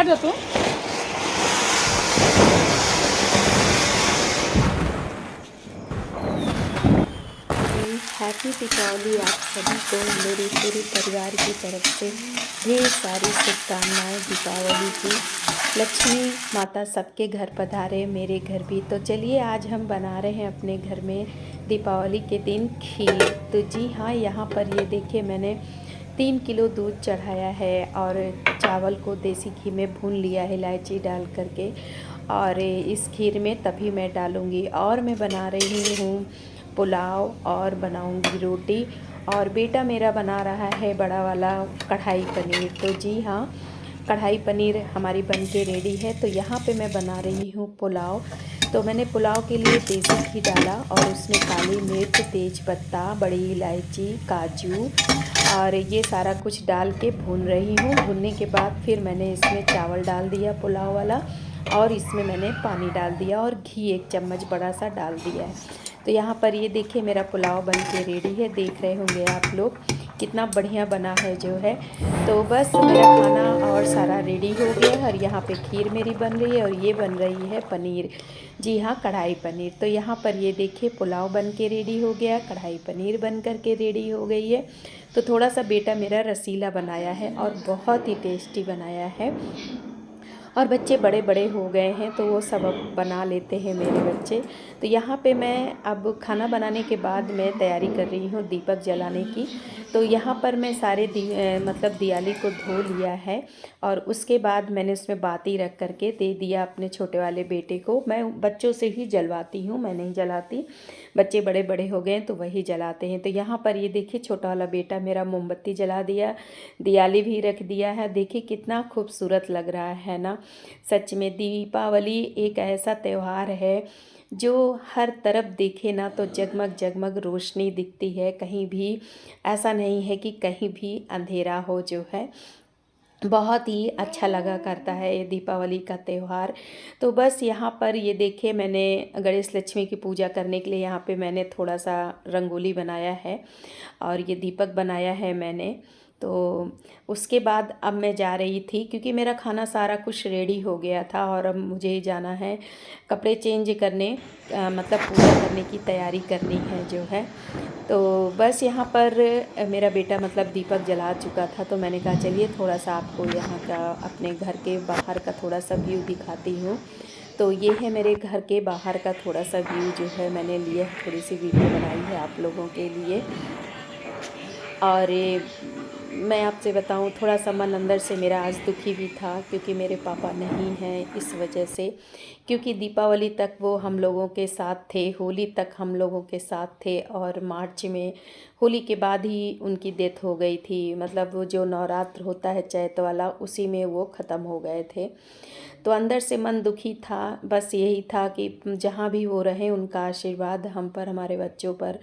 जातो। हैप्पी दीपावली आप सभी को मेरे पूरे परिवार की तरफ से ढेर सारी शुभकामनाएं दीपावली की। लक्ष्मी माता सबके घर पधारे, मेरे घर भी। तो चलिए आज हम बना रहे हैं अपने घर में दीपावली के दिन खीर। तो जी हाँ, यहाँ पर ये देखिए मैंने 3 किलो दूध चढ़ाया है और चावल को देसी घी में भून लिया है इलायची डाल करके। और इस खीर में तभी मैं डालूँगी। और मैं बना रही हूँ पुलाव और बनाऊँगी रोटी। और बेटा मेरा बना रहा है बड़ा वाला कढ़ाई पनीर। तो जी हाँ, कढ़ाई पनीर हमारी बन के रेडी है। तो यहाँ पे मैं बना रही हूँ पुलाव। तो मैंने पुलाव के लिए देसी घी डाला और उसमें काली मिर्च, तेज पत्ता, बड़ी इलायची, काजू और ये सारा कुछ डाल के भून रही हूँ। भूनने के बाद फिर मैंने इसमें चावल डाल दिया पुलाव वाला और इसमें मैंने पानी डाल दिया और घी 1 चम्मच बड़ा सा डाल दिया है। तो यहाँ पर ये देखिए मेरा पुलाव बन के रेडी है। देख रहे होंगे आप लोग कितना बढ़िया बना है जो है। तो बस मेरा खाना और सारा रेडी हो गया है और यहाँ पे खीर मेरी बन रही है और ये बन रही है पनीर। जी हाँ, कढ़ाई पनीर। तो यहाँ पर ये देखिए पुलाव बन के रेडी हो गया, कढ़ाई पनीर बन कर के रेडी हो गई है। तो थोड़ा सा बेटा मेरा रसीला बनाया है और बहुत ही टेस्टी बनाया है। और बच्चे बड़े बड़े हो गए हैं तो वो सब अब बना लेते हैं मेरे बच्चे। तो यहाँ पे मैं अब खाना बनाने के बाद मैं तैयारी कर रही हूँ दीपक जलाने की। तो यहाँ पर मैं सारे मतलब दियाली को धो लिया है और उसके बाद मैंने उसमें बाती रख करके दे दिया अपने छोटे वाले बेटे को। मैं बच्चों से ही जलवाती हूँ, मैं नहीं जलाती। बच्चे बड़े बड़े हो गए हैं तो वही जलाते हैं। तो यहाँ पर ये देखिए छोटा वाला बेटा मेरा मोमबत्ती जला दिया, दियाली भी रख दिया है। देखिए कितना खूबसूरत लग रहा है ना। सच में दीपावली एक ऐसा त्यौहार है जो हर तरफ देखे ना तो जगमग जगमग रोशनी दिखती है। कहीं भी ऐसा नहीं है कि कहीं भी अंधेरा हो जो है। बहुत ही अच्छा लगा करता है ये दीपावली का त्यौहार। तो बस यहाँ पर ये देखिए मैंने गणेश लक्ष्मी की पूजा करने के लिए यहाँ पे मैंने थोड़ा सा रंगोली बनाया है और ये दीपक बनाया है मैंने। तो उसके बाद अब मैं जा रही थी क्योंकि मेरा खाना सारा कुछ रेडी हो गया था और अब मुझे जाना है कपड़े चेंज करने, मतलब पूजा करने की तैयारी करनी है जो है। तो बस यहाँ पर मेरा बेटा मतलब दीपक जला चुका था तो मैंने कहा चलिए थोड़ा सा आपको यहाँ का अपने घर के बाहर का थोड़ा सा व्यू दिखाती हूँ। तो ये है मेरे घर के बाहर का थोड़ा सा व्यू जो है मैंने लिया है, थोड़ी सी वीडियो बनाई है आप लोगों के लिए। और मैं आपसे बताऊं थोड़ा सा मन अंदर से मेरा आज दुखी भी था क्योंकि मेरे पापा नहीं हैं इस वजह से। क्योंकि दीपावली तक वो हम लोगों के साथ थे, होली तक हम लोगों के साथ थे और मार्च में होली के बाद ही उनकी डेथ हो गई थी। मतलब वो जो नवरात्र होता है चैत वाला उसी में वो ख़त्म हो गए थे। तो अंदर से मन दुखी था। बस यही था कि जहाँ भी वो रहे उनका आशीर्वाद हम पर, हमारे बच्चों पर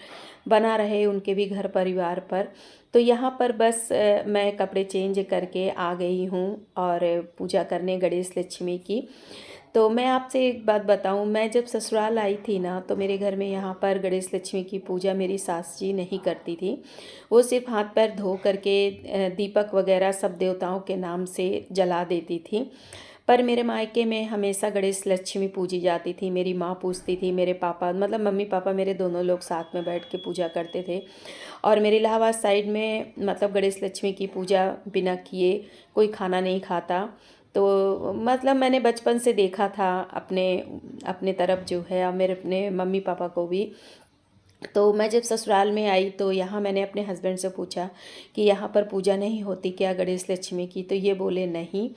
बना रहे, उनके भी घर परिवार पर। तो यहाँ पर बस मैं कपड़े चेंज करके आ गई हूँ और पूजा करने गणेश लक्ष्मी की। तो मैं आपसे एक बात बताऊं, मैं जब ससुराल आई थी ना तो मेरे घर में यहाँ पर गणेश लक्ष्मी की पूजा मेरी सास जी नहीं करती थी। वो सिर्फ हाथ पैर धो करके दीपक वगैरह सब देवताओं के नाम से जला देती थी। पर मेरे मायके में हमेशा गणेश लक्ष्मी पूजी जाती थी। मेरी माँ पूछती थी, मेरे पापा मतलब मम्मी पापा मेरे दोनों लोग साथ में बैठ के पूजा करते थे। और मेरे इलाहाबाद साइड में मतलब गणेश लक्ष्मी की पूजा बिना किए कोई खाना नहीं खाता। तो मतलब मैंने बचपन से देखा था अपने अपने तरफ जो है और मेरे अपने मम्मी पापा को भी। तो मैं जब ससुराल में आई तो यहाँ मैंने अपने हस्बैंड से पूछा कि यहाँ पर पूजा नहीं होती क्या गणेश लक्ष्मी की? तो ये बोले नहीं।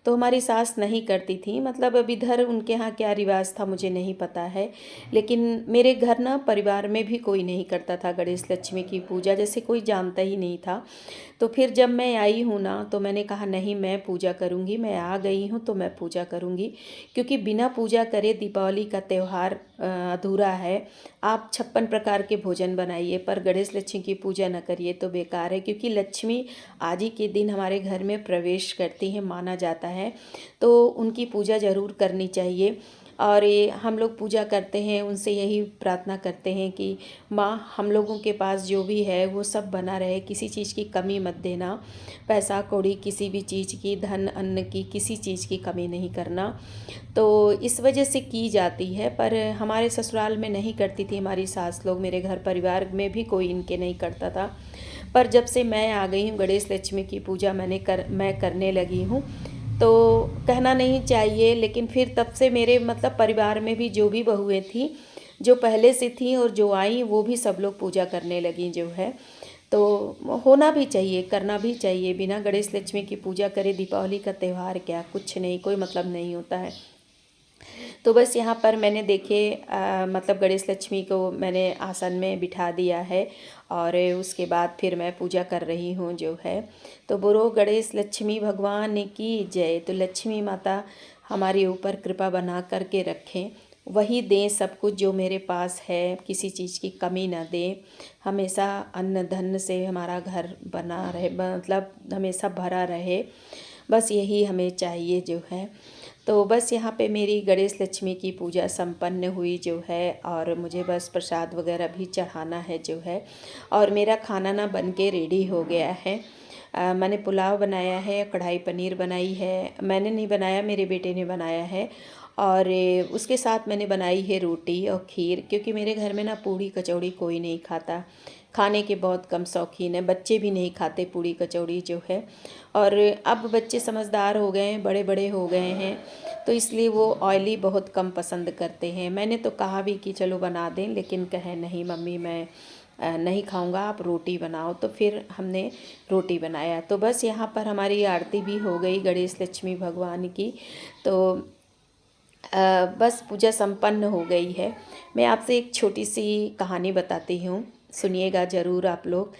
तो हमारी सास नहीं करती थी, मतलब अब इधर उनके यहाँ क्या रिवाज था मुझे नहीं पता है। लेकिन मेरे घर ना परिवार में भी कोई नहीं करता था गणेश लक्ष्मी की पूजा, जैसे कोई जानता ही नहीं था। तो फिर जब मैं आई हूँ ना तो मैंने कहा नहीं मैं पूजा करूँगी, मैं आ गई हूँ तो मैं पूजा करूँगी। क्योंकि बिना पूजा करे दीपावली का त्यौहार अधूरा है। आप 56 प्रकार के भोजन बनाइए पर गणेश लक्ष्मी की पूजा न करिए तो बेकार है। क्योंकि लक्ष्मी आज ही के दिन हमारे घर में प्रवेश करती हैं माना जाता है, तो उनकी पूजा ज़रूर करनी चाहिए। और ये हम लोग पूजा करते हैं, उनसे यही प्रार्थना करते हैं कि माँ हम लोगों के पास जो भी है वो सब बना रहे, किसी चीज़ की कमी मत देना, पैसा कौड़ी किसी भी चीज़ की, धन अन्न की किसी चीज़ की कमी नहीं करना। तो इस वजह से की जाती है, पर हमारे ससुराल में नहीं करती थी हमारी सास लोग, मेरे घर परिवार में भी कोई इनके नहीं करता था। पर जब से मैं आ गई हूँ गणेश लक्ष्मी की पूजा मैं करने लगी हूँ, तो कहना नहीं चाहिए, लेकिन फिर तब से मेरे मतलब परिवार में भी जो भी बहुएं थीं, जो पहले से थीं और जो आई वो भी सब लोग पूजा करने लगी जो है। तो होना भी चाहिए, करना भी चाहिए, बिना गणेश लक्ष्मी की पूजा करे दीपावली का त्यौहार क्या, कुछ नहीं, कोई मतलब नहीं होता है। तो बस यहाँ पर मैंने देखे मतलब गणेश लक्ष्मी को मैंने आसन में बिठा दिया है और उसके बाद फिर मैं पूजा कर रही हूँ जो है। तो बोलो गणेश लक्ष्मी भगवान की जय। तो लक्ष्मी माता हमारे ऊपर कृपा बना करके रखें, वही दें सब कुछ जो मेरे पास है, किसी चीज़ की कमी ना दें, हमेशा अन्न धन से हमारा घर बना रहे, मतलब हमेशा भरा रहे, बस यही हमें चाहिए जो है। तो बस यहाँ पे मेरी गणेश लक्ष्मी की पूजा संपन्न हुई जो है, और मुझे बस प्रसाद वगैरह भी चढ़ाना है जो है। और मेरा खाना ना बन के रेडी हो गया है। मैंने पुलाव बनाया है, कढ़ाई पनीर बनाई है, मैंने नहीं बनाया, मेरे बेटे ने बनाया है। और उसके साथ मैंने बनाई है रोटी और खीर, क्योंकि मेरे घर में ना पूड़ी कचौड़ी कोई नहीं खाता, खाने के बहुत कम शौकीन है, बच्चे भी नहीं खाते पूड़ी कचौड़ी जो है। और अब बच्चे समझदार हो गए हैं, बड़े बड़े हो गए हैं, तो इसलिए वो ऑयली बहुत कम पसंद करते हैं। मैंने तो कहा भी कि चलो बना दें, लेकिन कहे नहीं मम्मी मैं नहीं खाऊंगा, आप रोटी बनाओ। तो फिर हमने रोटी बनाया। तो बस यहाँ पर हमारी आरती भी हो गई गणेश लक्ष्मी भगवान की। तो बस पूजा संपन्न हो गई है। मैं आपसे एक छोटी सी कहानी बताती हूँ, सुनिएगा ज़रूर आप लोग।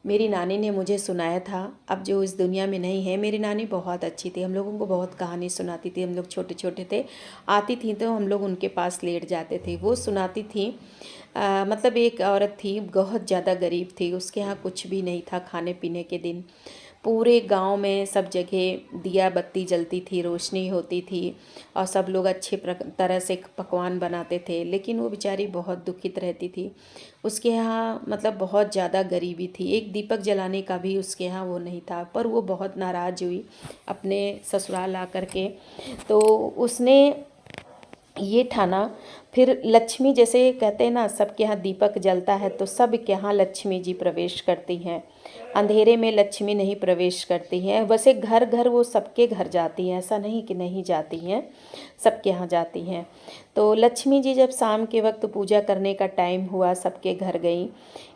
मेरी नानी ने मुझे सुनाया था, अब जो इस दुनिया में नहीं है। मेरी नानी बहुत अच्छी थी, हम लोगों को बहुत कहानी सुनाती थी। हम लोग छोटे छोटे थे, आती थी तो हम लोग उनके पास लेट जाते थे, वो सुनाती थी। मतलब एक औरत थी, बहुत ज़्यादा गरीब थी, उसके यहाँ कुछ भी नहीं था खाने पीने के दिन। पूरे गांव में सब जगह दिया बत्ती जलती थी, रोशनी होती थी, और सब लोग अच्छे तरह से पकवान बनाते थे, लेकिन वो बेचारी बहुत दुखित रहती थी। उसके यहाँ मतलब बहुत ज़्यादा गरीबी थी, एक दीपक जलाने का भी उसके यहाँ वो नहीं था। पर वो बहुत नाराज़ हुई अपने ससुराल आकर के। तो उसने ये ठाना, फिर लक्ष्मी, जैसे कहते हैं ना सबके यहाँ दीपक जलता है, तो सब के यहाँ लक्ष्मी जी प्रवेश करती हैं, अंधेरे में लक्ष्मी नहीं प्रवेश करती हैं। वैसे घर घर वो सबके घर जाती हैं, ऐसा नहीं कि नहीं जाती हैं, सबके यहाँ जाती हैं। तो लक्ष्मी जी जब शाम के वक्त पूजा करने का टाइम हुआ, सबके घर गई,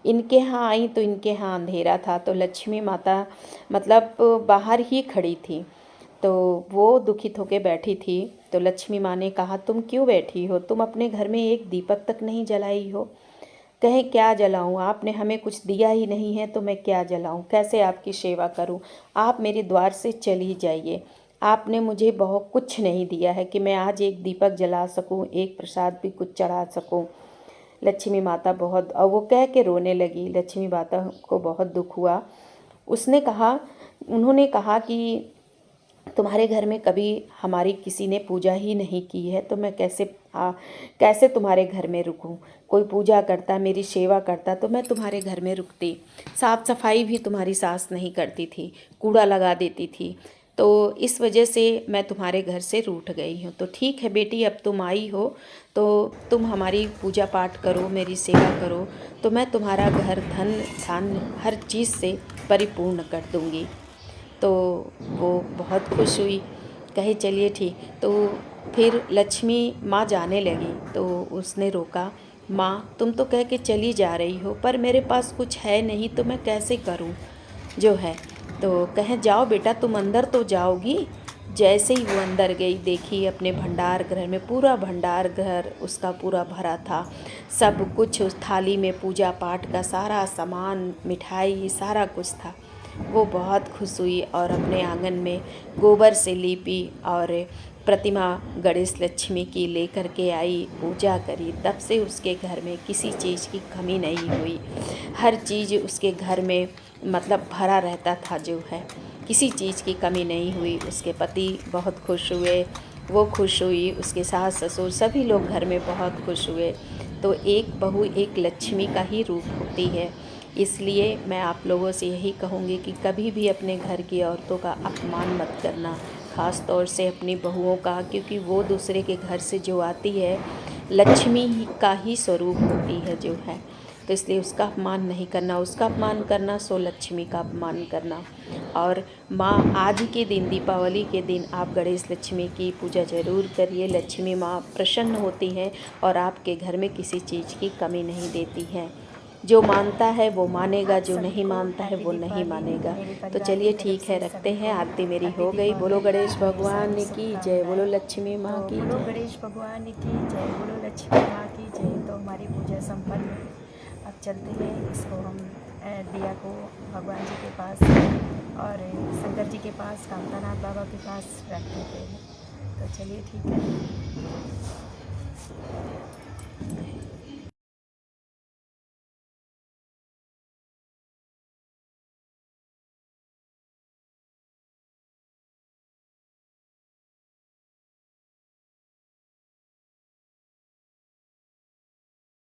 इनके यहाँ आई तो इनके यहाँ अंधेरा था। तो लक्ष्मी माता मतलब बाहर ही खड़ी थी, तो वो दुखित होकर बैठी थी। तो लक्ष्मी माँ ने कहा तुम क्यों बैठी हो, तुम अपने घर में एक दीपक तक नहीं जलाई हो। कहें क्या जलाऊं, आपने हमें कुछ दिया ही नहीं है, तो मैं क्या जलाऊं, कैसे आपकी सेवा करूं, आप मेरे द्वार से चली जाइए। आपने मुझे बहुत कुछ नहीं दिया है कि मैं आज एक दीपक जला सकूं, एक प्रसाद भी कुछ चढ़ा सकूं। लक्ष्मी माता बहुत, और वो कह के रोने लगी। लक्ष्मी माता को बहुत दुख हुआ। उन्होंने कहा कि तुम्हारे घर में कभी हमारी किसी ने पूजा ही नहीं की है, तो मैं कैसे तुम्हारे घर में रुकूं। कोई पूजा करता, मेरी सेवा करता, तो मैं तुम्हारे घर में रुकती। साफ़ सफाई भी तुम्हारी सास नहीं करती थी, कूड़ा लगा देती थी, तो इस वजह से मैं तुम्हारे घर से रूठ गई हूँ। तो ठीक है बेटी, अब तुम आई हो तो तुम हमारी पूजा पाठ करो, मेरी सेवा करो, तो मैं तुम्हारा घर धन धान हर चीज़ से परिपूर्ण कर दूँगी। तो वो बहुत खुश हुई, कहे चलिए ठीक। तो फिर लक्ष्मी माँ जाने लगी, तो उसने रोका, माँ तुम तो कह के चली जा रही हो, पर मेरे पास कुछ है नहीं, तो मैं कैसे करूँ जो है। तो कहे जाओ बेटा, तुम अंदर तो जाओगी। जैसे ही वो अंदर गई, देखी अपने भंडार घर में, पूरा भंडार घर उसका पूरा भरा था, सब कुछ उस थाली में, पूजा पाठ का सारा सामान, मिठाई, सारा कुछ था। वो बहुत खुश हुई और अपने आंगन में गोबर से लीपी और प्रतिमा गणेश लक्ष्मी की लेकर के आई, पूजा करी। तब से उसके घर में किसी चीज़ की कमी नहीं हुई, हर चीज़ उसके घर में मतलब भरा रहता था जो है, किसी चीज़ की कमी नहीं हुई। उसके पति बहुत खुश हुए, वो खुश हुई, उसके सास ससुर सभी लोग घर में बहुत खुश हुए। तो एक बहू एक लक्ष्मी का ही रूप होती है। इसलिए मैं आप लोगों से यही कहूँगी कि कभी भी अपने घर की औरतों का अपमान मत करना, ख़ास तौर से अपनी बहुओं का, क्योंकि वो दूसरे के घर से जो आती है लक्ष्मी का ही स्वरूप होती है जो है। तो इसलिए उसका अपमान नहीं करना, उसका अपमान करना सो लक्ष्मी का अपमान करना। और माँ आज के दिन, दीपावली के दिन आप गणेश लक्ष्मी की पूजा ज़रूर करिए। लक्ष्मी माँ प्रसन्न होती हैं और आपके घर में किसी चीज़ की कमी नहीं देती हैं। जो मानता है वो मानेगा, जो नहीं मानता है वो नहीं मानेगा। तो चलिए ठीक है, रखते हैं। आरती मेरी हो गई। बोलो गणेश भगवान की जय, बोलो लक्ष्मी माँ की बोलो जय। गणेश भगवान की जय, बोलो लक्ष्मी माँ की जय। तो हमारी पूजा संपन्न हुई। अब चलते हैं, इसको हम दिया को भगवान जी के पास और शंकर जी के पास, कामतानाथ बाबा के पास रख देते हैं। तो चलिए ठीक है।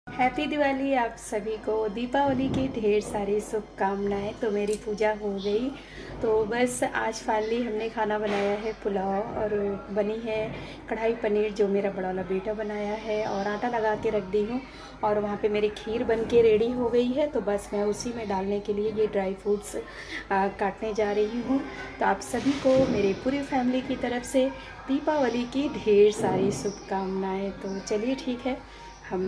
हैप्पी दिवाली आप सभी को, दीपावली की ढेर सारी शुभकामनाएं। तो मेरी पूजा हो गई, तो बस आज फाइनली हमने खाना बनाया है पुलाव, और बनी है कढ़ाई पनीर जो मेरा बड़ा वाला बेटा बनाया है, और आटा लगा के रख दी हूँ। और वहाँ पे मेरी खीर बन के रेडी हो गई है, तो बस मैं उसी में डालने के लिए ये ड्राई फ्रूट्स काटने जा रही हूँ। तो आप सभी को मेरी पूरी फैमिली की तरफ से दीपावली की ढेर सारी शुभकामनाएँ। तो चलिए ठीक है, हम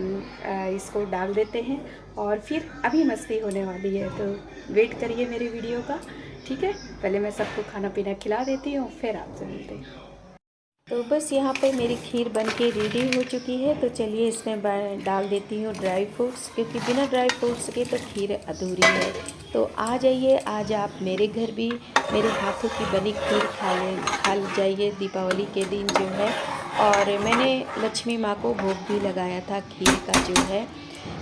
इसको डाल देते हैं और फिर अभी मस्ती होने वाली है, तो वेट करिए मेरे वीडियो का। ठीक है, पहले मैं सबको खाना पीना खिला देती हूँ, फिर आपसे मिलते हैं। तो बस यहाँ पे मेरी खीर बन के रेडी हो चुकी है। तो चलिए इसमें डाल देती हूँ ड्राई फ्रूट्स, क्योंकि बिना ड्राई फ्रूट्स के तो खीर अधूरी है। तो आ जाइए, आज आप मेरे घर भी मेरे हाथों की बनी खीर खा जाइए दीपावली के दिन जो है। और मैंने लक्ष्मी माँ को भोग भी लगाया था खीर का जो है।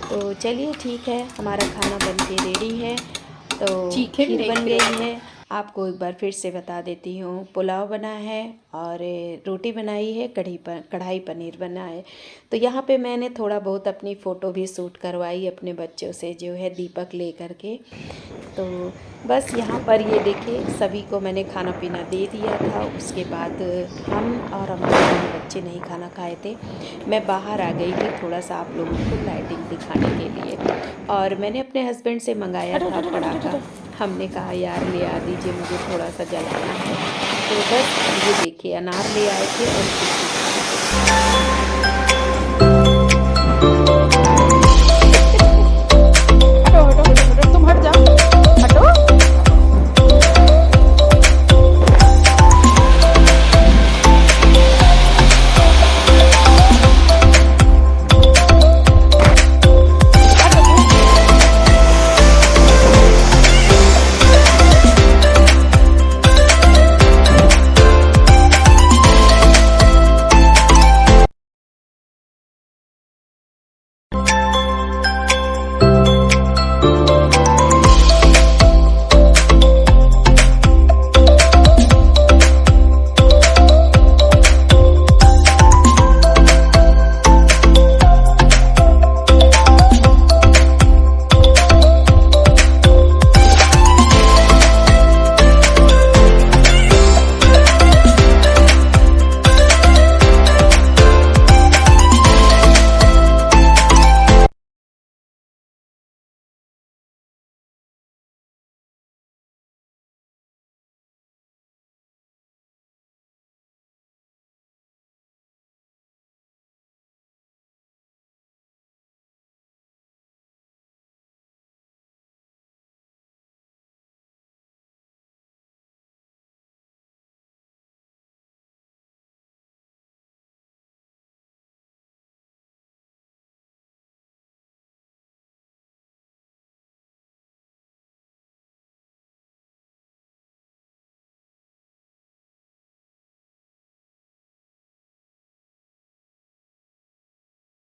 तो चलिए ठीक है, हमारा खाना बन के रेडी है। तो चीखे भी खीर नहीं बन खिला। गई है। आपको एक बार फिर से बता देती हूँ, पुलाव बना है और रोटी बनाई है, कढ़ाई पनीर बना है। तो यहाँ पे मैंने थोड़ा बहुत अपनी फ़ोटो भी शूट करवाई अपने बच्चों से जो है, दीपक ले करके। तो बस यहाँ पर ये देखिए, सभी को मैंने खाना पीना दे दिया था। उसके बाद हम और हमारे दोनों बच्चे नहीं खाना खाए थे। मैं बाहर आ गई थी थोड़ा सा आप लोगों को लाइटिंग दिखाने के लिए, और मैंने अपने हस्बैंड से मंगाया था पटाखा। हमने कहा यार ले आ दीजिए, मुझे थोड़ा सा जलाना है। तो बस ये देखिए, अनार ले आए थे और कुछ